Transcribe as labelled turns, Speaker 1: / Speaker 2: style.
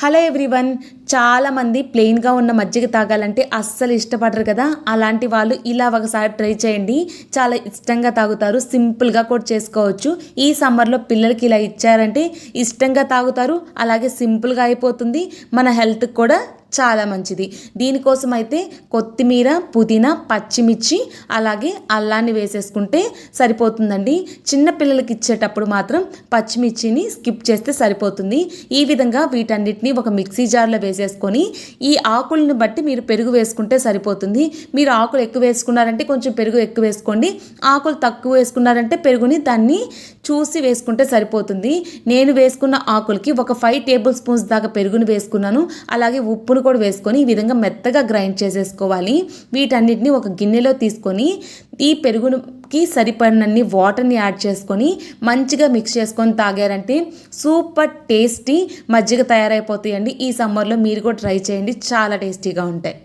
Speaker 1: Hello everyone. చాలామంది ప్లెయిన్గా ఉన్న మజ్జిగ తాగాలంటే అస్సలు ఇష్టపడరు కదా. అలాంటి వాళ్ళు ఇలా ఒకసారి ట్రై చేయండి, చాలా ఇష్టంగా తాగుతారు. సింపుల్గా కూడా చేసుకోవచ్చు. ఈ సమ్మర్లో పిల్లలకి ఇలా ఇచ్చారంటే ఇష్టంగా తాగుతారు, అలాగే సింపుల్గా అయిపోతుంది, మన హెల్త్కి కూడా చాలా మంచిది. దీనికోసం అయితే కొత్తిమీర, పుదీనా, పచ్చిమిర్చి అలాగే అల్లాన్ని వేసేసుకుంటే సరిపోతుందండి. చిన్న పిల్లలకి ఇచ్చేటప్పుడు మాత్రం పచ్చిమిర్చిని స్కిప్ చేస్తే సరిపోతుంది. ఈ విధంగా వీటన్నిటిని ఒక మిక్సీ జార్లో వేసేసుకొని ఈ ఆకులను బట్టి మీరు పెరుగు వేసుకుంటే సరిపోతుంది. మీరు ఆకులు ఎక్కువ వేసుకున్నారంటే కొంచెం పెరుగు ఎక్కువ వేసుకోండి, ఆకులు తక్కువ వేసుకున్నారంటే పెరుగుని దాన్ని చూసి వేసుకుంటే సరిపోతుంది. నేను వేసుకున్న ఆకులకి ఒక 5 టేబుల్ స్పూన్స్ దాకా పెరుగుని వేసుకున్నాను. అలాగే ఉప్పును కూడా వేసుకొని ఈ విధంగా మెత్తగా గ్రైండ్ చేసేసుకోవాలి. వీటన్నిటిని ఒక గిన్నెలో తీసుకొని ఈ పెరుగుకి సరిపడినన్ని వాటర్ని యాడ్ చేసుకొని మంచిగా మిక్స్ చేసుకొని తాగారంటే సూపర్ టేస్టీ మజ్జిగ తయారైపోతాయండి. ఈ సమ్మర్లో మీరు కూడా ట్రై చేయండి, చాలా టేస్టీగా ఉంటాయి.